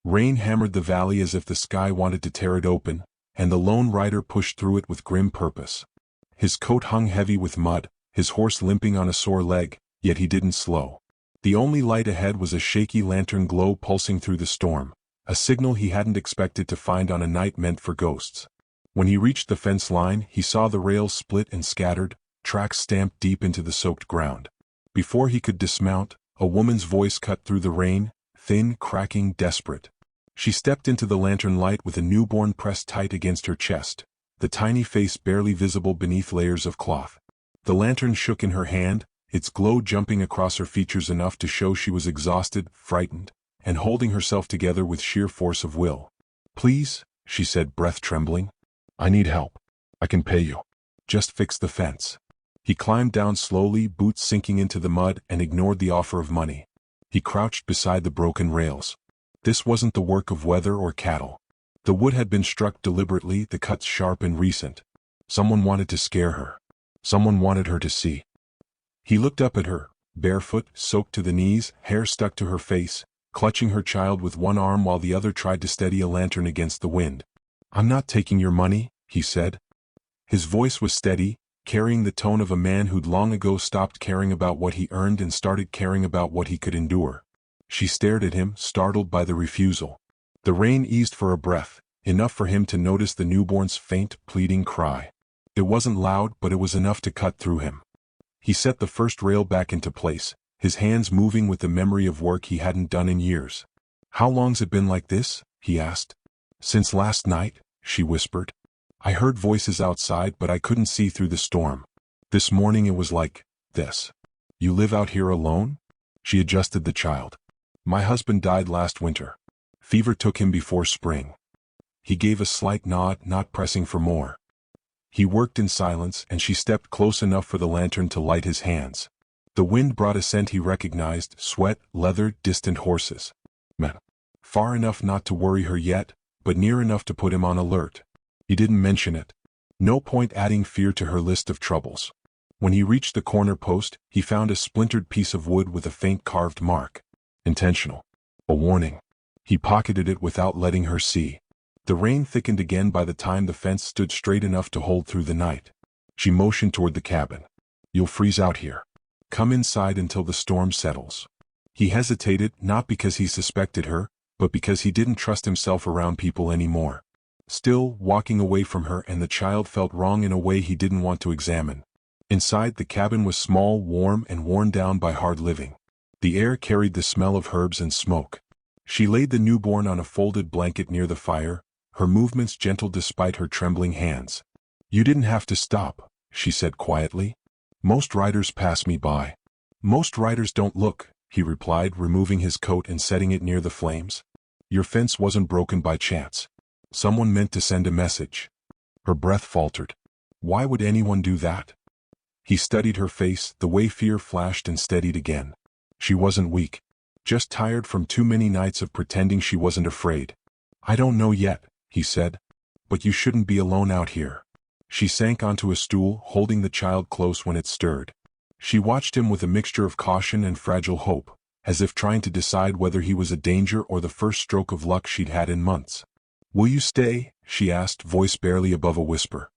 Rain hammered the valley as if the sky wanted to tear it open, and the lone rider pushed through it with grim purpose. His coat hung heavy with mud, his horse limping on a sore leg, yet he didn't slow. The only light ahead was a shaky lantern glow pulsing through the storm, a signal he hadn't expected to find on a night meant for ghosts. When he reached the fence line, he saw the rails split and scattered, tracks stamped deep into the soaked ground. Before he could dismount, a woman's voice cut through the rain, thin, cracking, desperate. She stepped into the lantern light with a newborn pressed tight against her chest, the tiny face barely visible beneath layers of cloth. The lantern shook in her hand, its glow jumping across her features enough to show she was exhausted, frightened, and holding herself together with sheer force of will. "Please," she said, breath trembling. "I need help. I can pay you. Just fix the fence." He climbed down slowly, boots sinking into the mud, and ignored the offer of money. He crouched beside the broken rails. This wasn't the work of weather or cattle. The wood had been struck deliberately, the cuts sharp and recent. Someone wanted to scare her. Someone wanted her to see. He looked up at her, barefoot, soaked to the knees, hair stuck to her face, clutching her child with one arm while the other tried to steady a lantern against the wind. "I'm not taking your money," he said. His voice was steady, carrying the tone of a man who'd long ago stopped caring about what he earned and started caring about what he could endure. She stared at him, startled by the refusal. The rain eased for a breath, enough for him to notice the newborn's faint, pleading cry. It wasn't loud, but it was enough to cut through him. He set the first rail back into place, his hands moving with the memory of work he hadn't done in years. "How long's it been like this?" he asked. "Since last night," she whispered. "I heard voices outside, but I couldn't see through the storm. This morning it was like this." "You live out here alone?" She adjusted the child. "My husband died last winter. Fever took him before spring." He gave a slight nod, not pressing for more. He worked in silence, and she stepped close enough for the lantern to light his hands. The wind brought a scent he recognized: sweat, leather, distant horses. Men. Far enough not to worry her yet, but near enough to put him on alert. He didn't mention it. No point adding fear to her list of troubles. When he reached the corner post, he found a splintered piece of wood with a faint carved mark. Intentional. A warning. He pocketed it without letting her see. The rain thickened again by the time the fence stood straight enough to hold through the night. She motioned toward the cabin. "You'll freeze out here. Come inside until the storm settles." He hesitated, not because he suspected her, but because he didn't trust himself around people anymore. Still, walking away from her and the child felt wrong in a way he didn't want to examine. Inside, the cabin was small, warm, and worn down by hard living. The air carried the smell of herbs and smoke. She laid the newborn on a folded blanket near the fire, her movements gentle despite her trembling hands. "You didn't have to stop," she said quietly. "Most riders pass me by." "Most riders don't look," he replied, removing his coat and setting it near the flames. "Your fence wasn't broken by chance. Someone meant to send a message." Her breath faltered. Why would anyone do that? He studied her face, the way fear flashed and steadied again. She wasn't weak. Just tired from too many nights of pretending she wasn't afraid. "I don't know yet," he said. "But you shouldn't be alone out here." She sank onto a stool, holding the child close when it stirred. She watched him with a mixture of caution and fragile hope, as if trying to decide whether he was a danger or the first stroke of luck she'd had in months. "Will you stay?" she asked, voice barely above a whisper.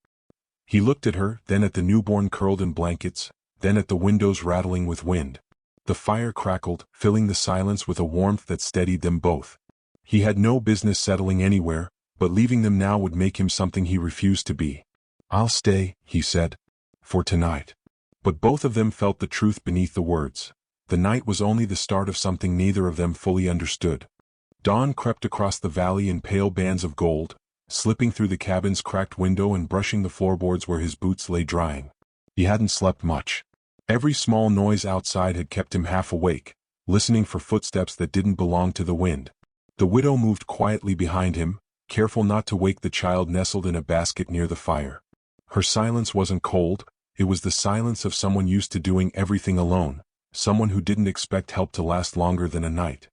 He looked at her, then at the newborn curled in blankets, then at the windows rattling with wind. The fire crackled, filling the silence with a warmth that steadied them both. He had no business settling anywhere, but leaving them now would make him something he refused to be. "I'll stay," he said. "For tonight." But both of them felt the truth beneath the words. The night was only the start of something neither of them fully understood. Dawn crept across the valley in pale bands of gold, slipping through the cabin's cracked window and brushing the floorboards where his boots lay drying. He hadn't slept much. Every small noise outside had kept him half awake, listening for footsteps that didn't belong to the wind. The widow moved quietly behind him, careful not to wake the child nestled in a basket near the fire. Her silence wasn't cold, it was the silence of someone used to doing everything alone, someone who didn't expect help to last longer than a night.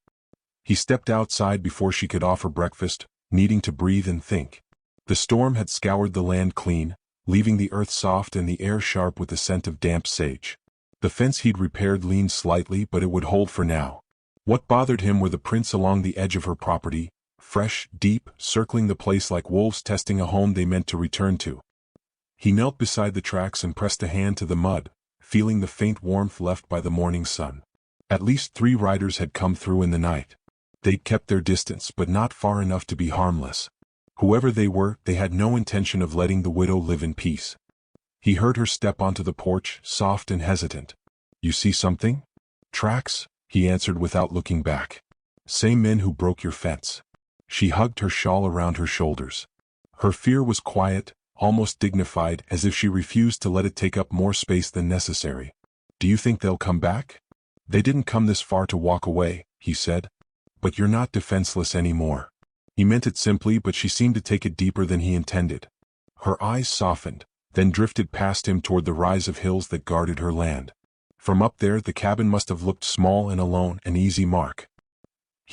He stepped outside before she could offer breakfast, needing to breathe and think. The storm had scoured the land clean, leaving the earth soft and the air sharp with the scent of damp sage. The fence he'd repaired leaned slightly, but it would hold for now. What bothered him were the prints along the edge of her property, fresh, deep, circling the place like wolves testing a home they meant to return to. He knelt beside the tracks and pressed a hand to the mud, feeling the faint warmth left by the morning sun. At least 3 riders had come through in the night. They'd kept their distance but not far enough to be harmless. Whoever they were, they had no intention of letting the widow live in peace. He heard her step onto the porch, soft and hesitant. "You see something?" "Tracks," he answered without looking back. "Same men who broke your fence." She hugged her shawl around her shoulders. Her fear was quiet, almost dignified, as if she refused to let it take up more space than necessary. "Do you think they'll come back?" "They didn't come this far to walk away," he said. "But you're not defenseless anymore." He meant it simply, but she seemed to take it deeper than he intended. Her eyes softened, then drifted past him toward the rise of hills that guarded her land. From up there the cabin must have looked small and alone, an easy mark.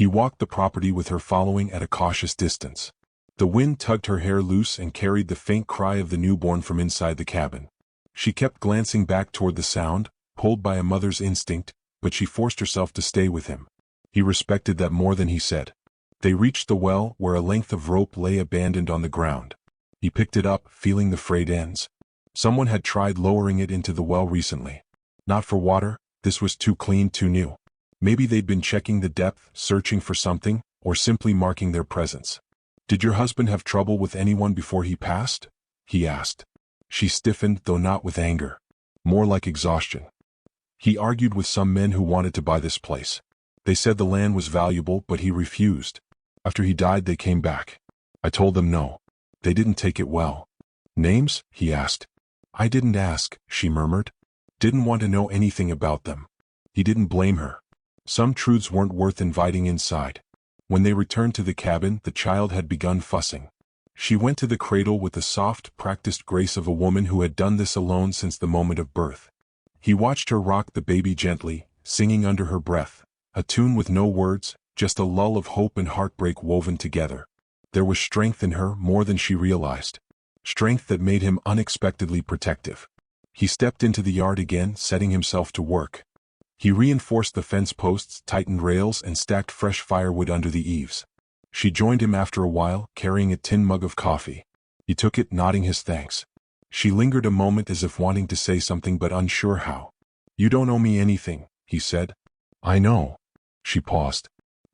He walked the property with her following at a cautious distance. The wind tugged her hair loose and carried the faint cry of the newborn from inside the cabin. She kept glancing back toward the sound, pulled by a mother's instinct, but she forced herself to stay with him. He respected that more than he said. They reached the well, where a length of rope lay abandoned on the ground. He picked it up, feeling the frayed ends. Someone had tried lowering it into the well recently. Not for water, this was too clean, too new. Maybe they'd been checking the depth, searching for something, or simply marking their presence. "Did your husband have trouble with anyone before he passed?" he asked. She stiffened, though not with anger. More like exhaustion. "He argued with some men who wanted to buy this place. They said the land was valuable, but he refused. After he died they came back. I told them no. They didn't take it well." "Names?" he asked. "I didn't ask," she murmured. Didn't want to know anything about them. He didn't blame her. Some truths weren't worth inviting inside. When they returned to the cabin, the child had begun fussing. She went to the cradle with the soft, practiced grace of a woman who had done this alone since the moment of birth. He watched her rock the baby gently, singing under her breath, a tune with no words, just a lull of hope and heartbreak woven together. There was strength in her, more than she realized. Strength that made him unexpectedly protective. He stepped into the yard again, setting himself to work. He reinforced the fence posts, tightened rails, and stacked fresh firewood under the eaves. She joined him after a while, carrying a tin mug of coffee. He took it, nodding his thanks. She lingered a moment as if wanting to say something but unsure how. "You don't owe me anything," he said. "I know." She paused.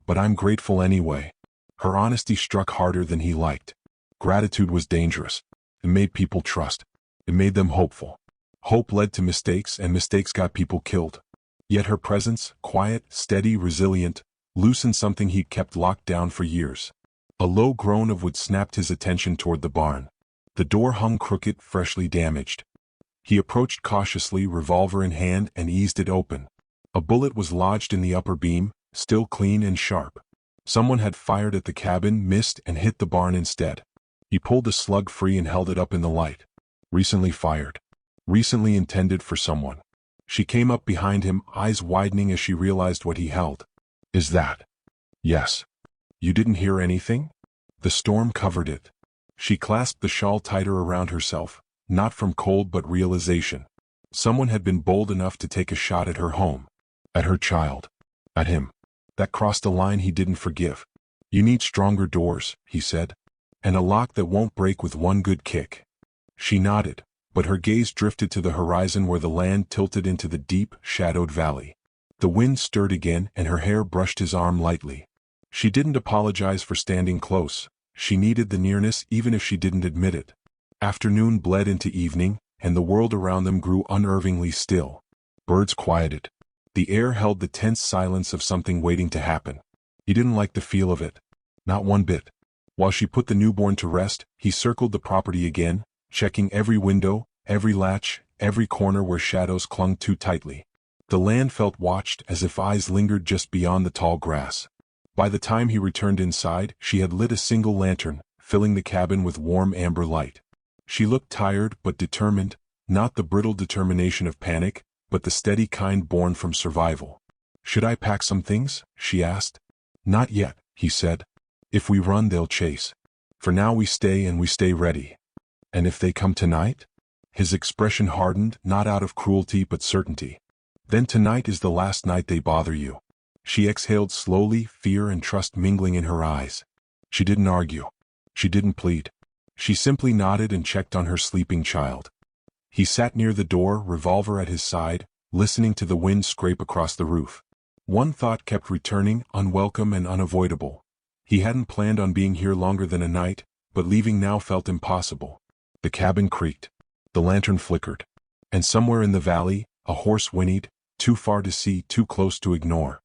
"But I'm grateful anyway." Her honesty struck harder than he liked. Gratitude was dangerous. It made people trust. It made them hopeful. Hope led to mistakes, and mistakes got people killed. Yet her presence, quiet, steady, resilient, loosened something he'd kept locked down for years. A low groan of wood snapped his attention toward the barn. The door hung crooked, freshly damaged. He approached cautiously, revolver in hand, and eased it open. A bullet was lodged in the upper beam, still clean and sharp. Someone had fired at the cabin, missed, and hit the barn instead. He pulled the slug free and held it up in the light. Recently fired. Recently intended for someone. She came up behind him, eyes widening as she realized what he held. "Is that?" "Yes." "You didn't hear anything?" "The storm covered it." She clasped the shawl tighter around herself, not from cold but realization. Someone had been bold enough to take a shot at her home. At her child. At him. That crossed a line he didn't forgive. "You need stronger doors," he said. "And a lock that won't break with one good kick." She nodded, but her gaze drifted to the horizon where the land tilted into the deep, shadowed valley. The wind stirred again, and her hair brushed his arm lightly. She didn't apologize for standing close. She needed the nearness even if she didn't admit it. Afternoon bled into evening, and the world around them grew unnervingly still. Birds quieted. The air held the tense silence of something waiting to happen. He didn't like the feel of it. Not one bit. While she put the newborn to rest, he circled the property again, checking every window, every latch, every corner where shadows clung too tightly. The land felt watched, as if eyes lingered just beyond the tall grass. By the time he returned inside, she had lit a single lantern, filling the cabin with warm amber light. She looked tired but determined, not the brittle determination of panic, but the steady kind born from survival. "Should I pack some things?" she asked. "Not yet," he said. "If we run, they'll chase. For now we stay, and we stay ready." "And if they come tonight?" His expression hardened, not out of cruelty but certainty. "Then tonight is the last night they bother you." She exhaled slowly, fear and trust mingling in her eyes. She didn't argue. She didn't plead. She simply nodded and checked on her sleeping child. He sat near the door, revolver at his side, listening to the wind scrape across the roof. One thought kept returning, unwelcome and unavoidable. He hadn't planned on being here longer than a night, but leaving now felt impossible. The cabin creaked. The lantern flickered. And somewhere in the valley, a horse whinnied, too far to see, too close to ignore.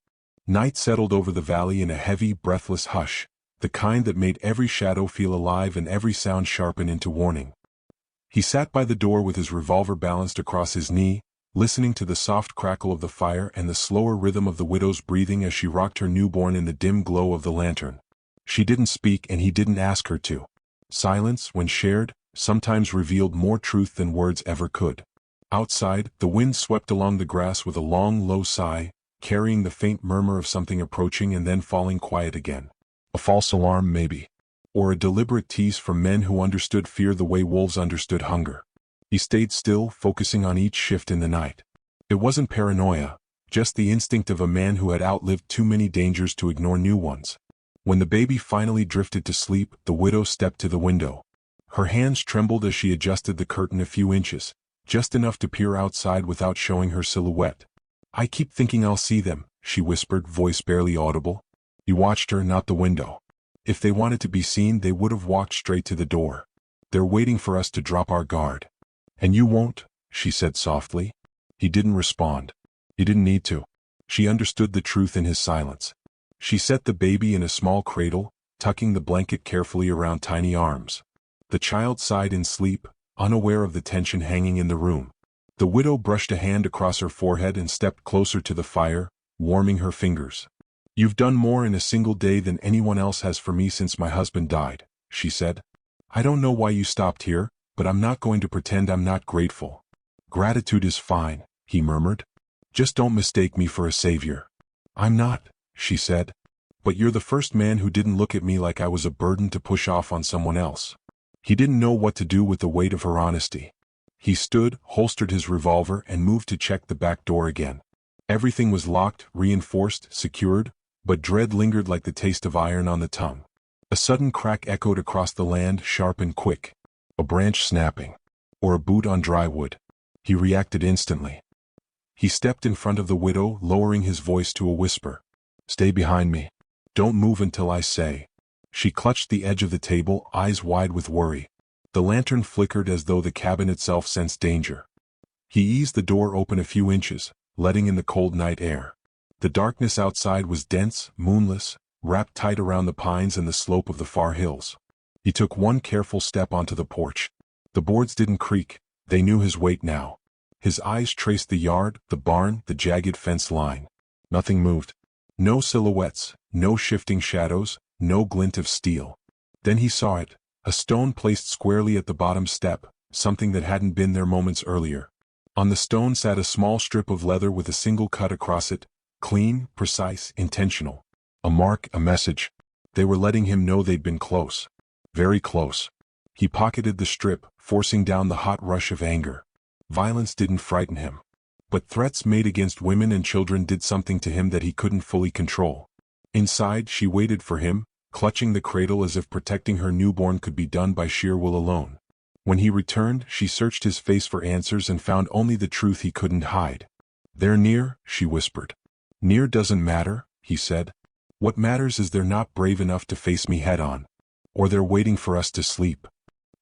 Night settled over the valley in a heavy, breathless hush, the kind that made every shadow feel alive and every sound sharpen into warning. He sat by the door with his revolver balanced across his knee, listening to the soft crackle of the fire and the slower rhythm of the widow's breathing as she rocked her newborn in the dim glow of the lantern. She didn't speak and he didn't ask her to. Silence, when shared, sometimes revealed more truth than words ever could. Outside, the wind swept along the grass with a long, low sigh, carrying the faint murmur of something approaching and then falling quiet again. A false alarm, maybe. Or a deliberate tease from men who understood fear the way wolves understood hunger. He stayed still, focusing on each shift in the night. It wasn't paranoia, just the instinct of a man who had outlived too many dangers to ignore new ones. When the baby finally drifted to sleep, the widow stepped to the window. Her hands trembled as she adjusted the curtain a few inches, just enough to peer outside without showing her silhouette. "I keep thinking I'll see them," she whispered, voice barely audible. He watched her, not the window. If they wanted to be seen, they would have walked straight to the door. "They're waiting for us to drop our guard." "And you won't," she said softly. He didn't respond. He didn't need to. She understood the truth in his silence. She set the baby in a small cradle, tucking the blanket carefully around tiny arms. The child sighed in sleep, unaware of the tension hanging in the room. The widow brushed a hand across her forehead and stepped closer to the fire, warming her fingers. "You've done more in a single day than anyone else has for me since my husband died," she said. "I don't know why you stopped here, but I'm not going to pretend I'm not grateful." "Gratitude is fine," he murmured. "Just don't mistake me for a savior." "I'm not," she said. "But you're the first man who didn't look at me like I was a burden to push off on someone else." He didn't know what to do with the weight of her honesty. He stood, holstered his revolver, and moved to check the back door again. Everything was locked, reinforced, secured, but dread lingered like the taste of iron on the tongue. A sudden crack echoed across the land, sharp and quick. A branch snapping. Or a boot on dry wood. He reacted instantly. He stepped in front of the widow, lowering his voice to a whisper. "Stay behind me. Don't move until I say." She clutched the edge of the table, eyes wide with worry. The lantern flickered as though the cabin itself sensed danger. He eased the door open a few inches, letting in the cold night air. The darkness outside was dense, moonless, wrapped tight around the pines and the slope of the far hills. He took one careful step onto the porch. The boards didn't creak, they knew his weight now. His eyes traced the yard, the barn, the jagged fence line. Nothing moved. No silhouettes, no shifting shadows, no glint of steel. Then he saw it, a stone placed squarely at the bottom step, something that hadn't been there moments earlier. On the stone sat a small strip of leather with a single cut across it, clean, precise, intentional. A mark, a message. They were letting him know they'd been close. Very close. He pocketed the strip, forcing down the hot rush of anger. Violence didn't frighten him. But threats made against women and children did something to him that he couldn't fully control. Inside, she waited for him, clutching the cradle as if protecting her newborn could be done by sheer will alone. When he returned, she searched his face for answers and found only the truth he couldn't hide. "They're near," she whispered. "Near doesn't matter," he said. "What matters is they're not brave enough to face me head-on. Or they're waiting for us to sleep."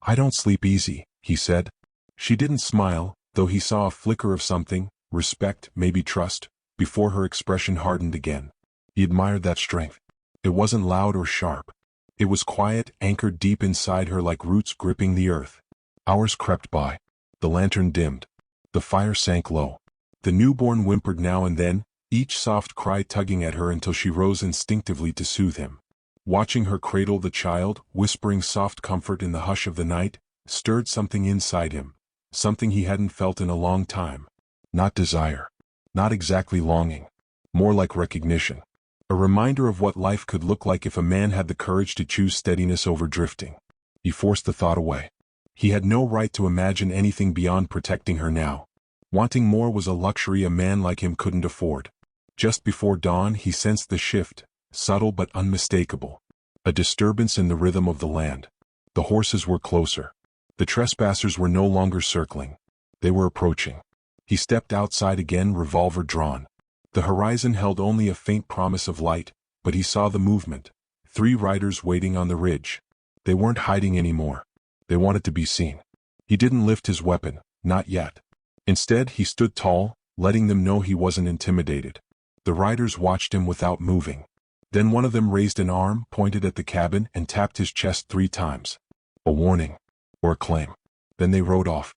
"I don't sleep easy," he said. She didn't smile, though he saw a flicker of something, respect, maybe trust, before her expression hardened again. He admired that strength. It wasn't loud or sharp. It was quiet, anchored deep inside her like roots gripping the earth. Hours crept by. The lantern dimmed. The fire sank low. The newborn whimpered now and then, each soft cry tugging at her until she rose instinctively to soothe him. Watching her cradle the child, whispering soft comfort in the hush of the night, stirred something inside him, something he hadn't felt in a long time. Not desire. Not exactly longing. More like recognition. A reminder of what life could look like if a man had the courage to choose steadiness over drifting. He forced the thought away. He had no right to imagine anything beyond protecting her now. Wanting more was a luxury a man like him couldn't afford. Just before dawn he sensed the shift, subtle but unmistakable. A disturbance in the rhythm of the land. The horses were closer. The trespassers were no longer circling. They were approaching. He stepped outside again, revolver drawn. The horizon held only a faint promise of light, but he saw the movement. 3 riders waiting on the ridge. They weren't hiding anymore. They wanted to be seen. He didn't lift his weapon, not yet. Instead, he stood tall, letting them know he wasn't intimidated. The riders watched him without moving. Then one of them raised an arm, pointed at the cabin, and tapped his chest 3 times. A warning. Or a claim. Then they rode off.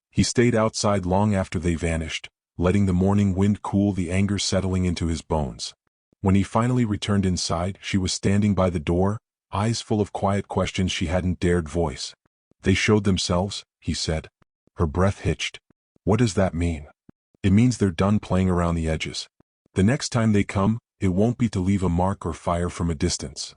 He stayed outside long after they vanished, letting the morning wind cool the anger settling into his bones. When he finally returned inside, she was standing by the door, eyes full of quiet questions she hadn't dared voice. "They showed themselves," he said. Her breath hitched. "What does that mean?" "It means they're done playing around the edges. The next time they come, it won't be to leave a mark or fire from a distance."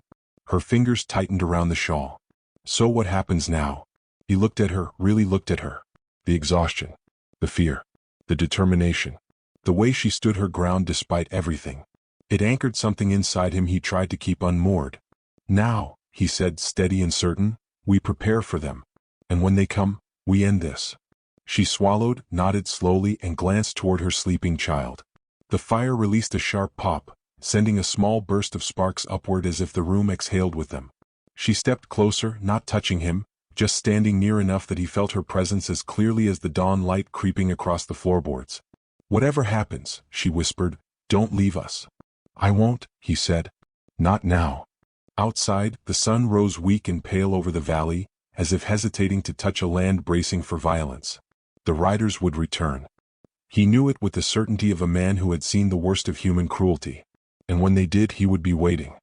Her fingers tightened around the shawl. "So what happens now?" He looked at her, really looked at her. The exhaustion. The fear. The determination. The way she stood her ground despite everything. It anchored something inside him he tried to keep unmoored. "Now," he said, steady and certain, "we prepare for them. And when they come, we end this." She swallowed, nodded slowly, and glanced toward her sleeping child. The fire released a sharp pop, sending a small burst of sparks upward as if the room exhaled with them. She stepped closer, not touching him, just standing near enough that he felt her presence as clearly as the dawn light creeping across the floorboards. "Whatever happens," she whispered, "don't leave us." "I won't," he said. "Not now." Outside, the sun rose weak and pale over the valley, as if hesitating to touch a land bracing for violence. The riders would return. He knew it with the certainty of a man who had seen the worst of human cruelty. And when they did, he would be waiting.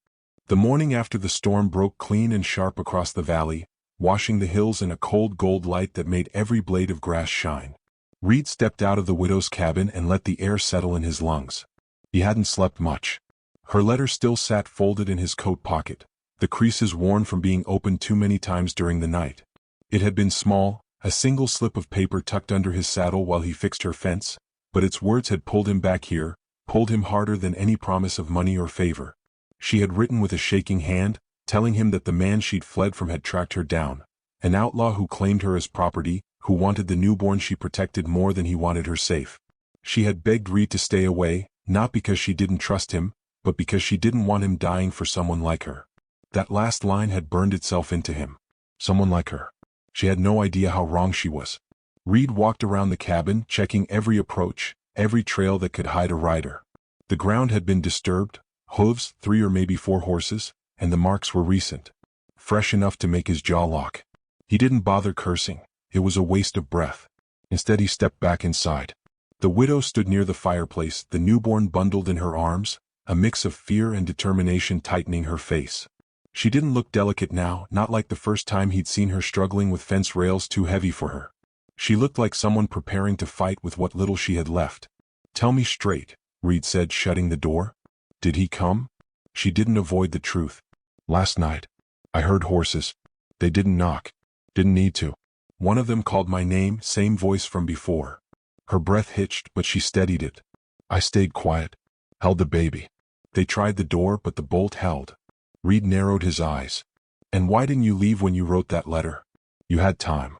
The morning after the storm broke clean and sharp across the valley, washing the hills in a cold gold light that made every blade of grass shine. Reed stepped out of the widow's cabin and let the air settle in his lungs. He hadn't slept much. Her letter still sat folded in his coat pocket, the creases worn from being opened too many times during the night. It had been small, a single slip of paper tucked under his saddle while he fixed her fence, but its words had pulled him back here, pulled him harder than any promise of money or favor. She had written with a shaking hand, telling him that the man she'd fled from had tracked her down, an outlaw who claimed her as property, who wanted the newborn she protected more than he wanted her safe. She had begged Reed to stay away, not because she didn't trust him, but because she didn't want him dying for someone like her. That last line had burned itself into him. Someone like her. She had no idea how wrong she was. Reed walked around the cabin, checking every approach, every trail that could hide a rider. The ground had been disturbed, hooves, 3 or maybe 4 horses, and the marks were recent. Fresh enough to make his jaw lock. He didn't bother cursing. It was a waste of breath. Instead he stepped back inside. The widow stood near the fireplace, the newborn bundled in her arms, a mix of fear and determination tightening her face. She didn't look delicate now, not like the first time he'd seen her struggling with fence rails too heavy for her. She looked like someone preparing to fight with what little she had left. "Tell me straight," Reed said, shutting the door. "Did he come?" She didn't avoid the truth. "Last night. I heard horses. They didn't knock. Didn't need to. One of them called my name, same voice from before." Her breath hitched, but she steadied it. "I stayed quiet. Held the baby. They tried the door, but the bolt held." Reed narrowed his eyes. "And why didn't you leave when you wrote that letter?" "You had time.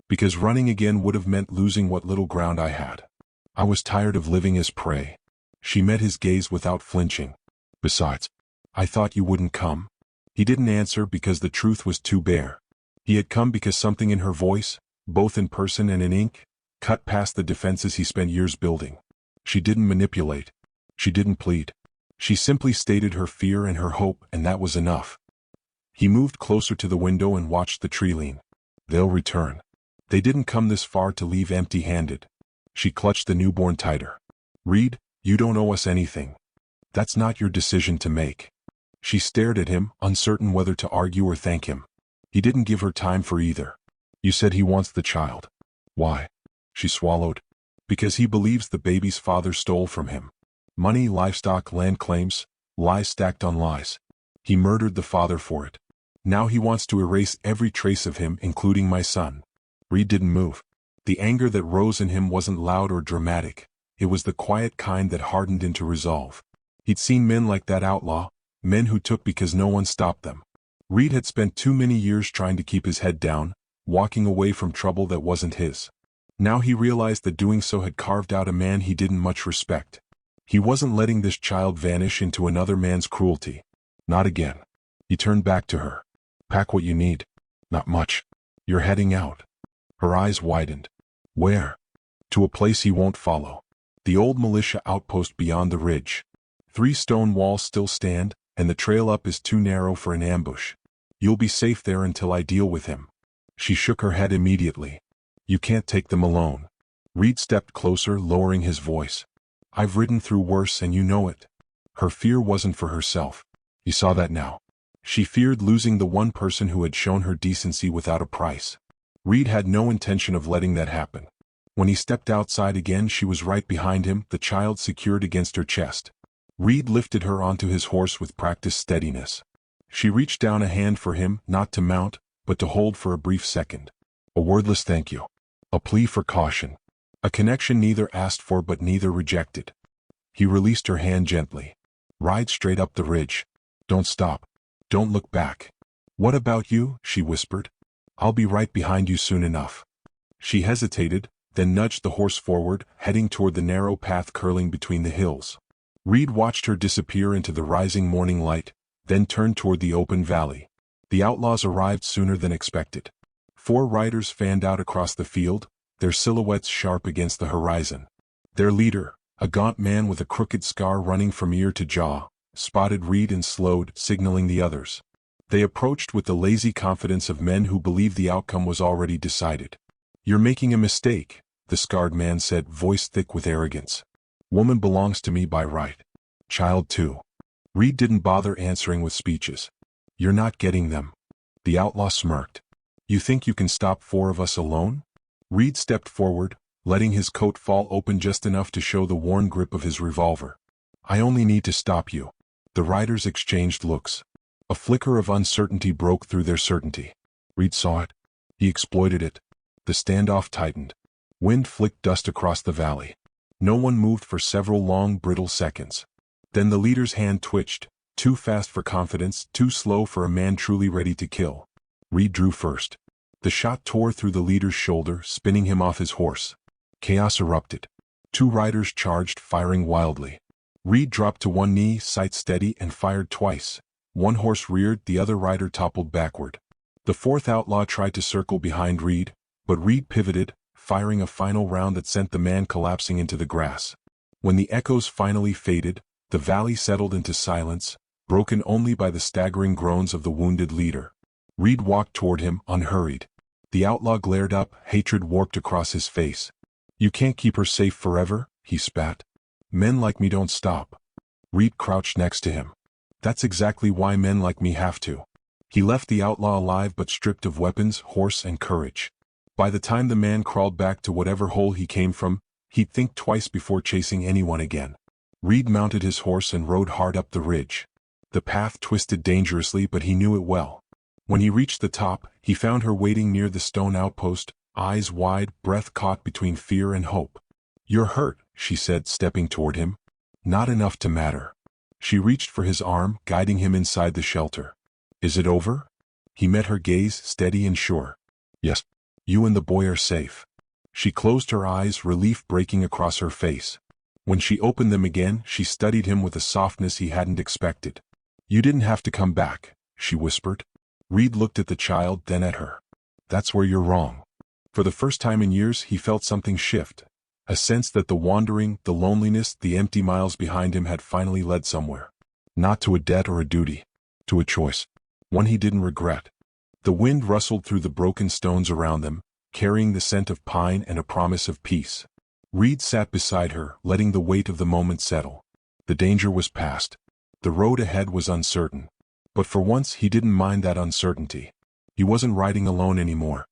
Because running again would have meant losing what little ground I had. I was tired of living as prey." She met his gaze without flinching. "Besides, I thought you wouldn't come." He didn't answer because the truth was too bare. He had come because something in her voice, both in person and in ink, cut past the defenses he spent years building. She didn't manipulate. She didn't plead. She simply stated her fear and her hope, and that was enough. He moved closer to the window and watched the tree lean. "They'll return. They didn't come this far to leave empty-handed." She clutched the newborn tighter. "Reed, you don't owe us anything. That's not your decision to make." She stared at him, uncertain whether to argue or thank him. He didn't give her time for either. "You said he wants the child. Why?" She swallowed. "Because he believes the baby's father stole from him. Money, livestock, land claims, lies stacked on lies. He murdered the father for it. Now he wants to erase every trace of him, including my son." Reed didn't move. The anger that rose in him wasn't loud or dramatic. It was the quiet kind that hardened into resolve. He'd seen men like that outlaw, men who took because no one stopped them. Reed had spent too many years trying to keep his head down, walking away from trouble that wasn't his. Now he realized that doing so had carved out a man he didn't much respect. He wasn't letting this child vanish into another man's cruelty. Not again. He turned back to her. Pack what you need. Not much. You're heading out. Her eyes widened. Where? To a place he won't follow. The old militia outpost beyond the ridge. 3 stone walls still stand, and the trail up is too narrow for an ambush. You'll be safe there until I deal with him. She shook her head immediately. You can't take them alone. Reed stepped closer, lowering his voice. I've ridden through worse and you know it. Her fear wasn't for herself. He saw that now. She feared losing the one person who had shown her decency without a price. Reed had no intention of letting that happen. When he stepped outside again, she was right behind him, the child secured against her chest. Reed lifted her onto his horse with practiced steadiness. She reached down a hand for him, not to mount, but to hold for a brief second. A wordless thank you. A plea for caution. A connection neither asked for but neither rejected. He released her hand gently. Ride straight up the ridge. Don't stop. Don't look back. What about you? She whispered. I'll be right behind you soon enough. She hesitated, then nudged the horse forward, heading toward the narrow path curling between the hills. Reed watched her disappear into the rising morning light, then turned toward the open valley. The outlaws arrived sooner than expected. 4 riders fanned out across the field, their silhouettes sharp against the horizon. Their leader, a gaunt man with a crooked scar running from ear to jaw, spotted Reed and slowed, signaling the others. They approached with the lazy confidence of men who believed the outcome was already decided. You're making a mistake, the scarred man said, voice thick with arrogance. Woman belongs to me by right. Child too. Reed didn't bother answering with speeches. You're not getting them. The outlaw smirked. You think you can stop 4 of us alone? Reed stepped forward, letting his coat fall open just enough to show the worn grip of his revolver. I only need to stop you. The riders exchanged looks. A flicker of uncertainty broke through their certainty. Reed saw it. He exploited it. The standoff tightened. Wind flicked dust across the valley. No one moved for several long, brittle seconds. Then the leader's hand twitched, too fast for confidence, too slow for a man truly ready to kill. Reed drew first. The shot tore through the leader's shoulder, spinning him off his horse. Chaos erupted. 2 riders charged, firing wildly. Reed dropped to one knee, sight steady, and fired twice. One horse reared, the other rider toppled backward. The 4th outlaw tried to circle behind Reed, but Reed pivoted, firing a final round that sent the man collapsing into the grass. When the echoes finally faded, the valley settled into silence, broken only by the staggering groans of the wounded leader. Reed walked toward him, unhurried. The outlaw glared up, hatred warped across his face. You can't keep her safe forever, he spat. Men like me don't stop. Reed crouched next to him. That's exactly why men like me have to. He left the outlaw alive but stripped of weapons, horse, and courage. By the time the man crawled back to whatever hole he came from, he'd think twice before chasing anyone again. Reed mounted his horse and rode hard up the ridge. The path twisted dangerously, but he knew it well. When he reached the top, he found her waiting near the stone outpost, eyes wide, breath caught between fear and hope. You're hurt, she said, stepping toward him. Not enough to matter. She reached for his arm, guiding him inside the shelter. Is it over? He met her gaze, steady and sure. Yes. You and the boy are safe. She closed her eyes, relief breaking across her face. When she opened them again, she studied him with a softness he hadn't expected. You didn't have to come back, she whispered. Reed looked at the child, then at her. That's where you're wrong. For the first time in years, he felt something shift. A sense that the wandering, the loneliness, the empty miles behind him had finally led somewhere. Not to a debt or a duty. To a choice. One he didn't regret. The wind rustled through the broken stones around them, carrying the scent of pine and a promise of peace. Reed sat beside her, letting the weight of the moment settle. The danger was past. The road ahead was uncertain. But for once he didn't mind that uncertainty. He wasn't riding alone anymore.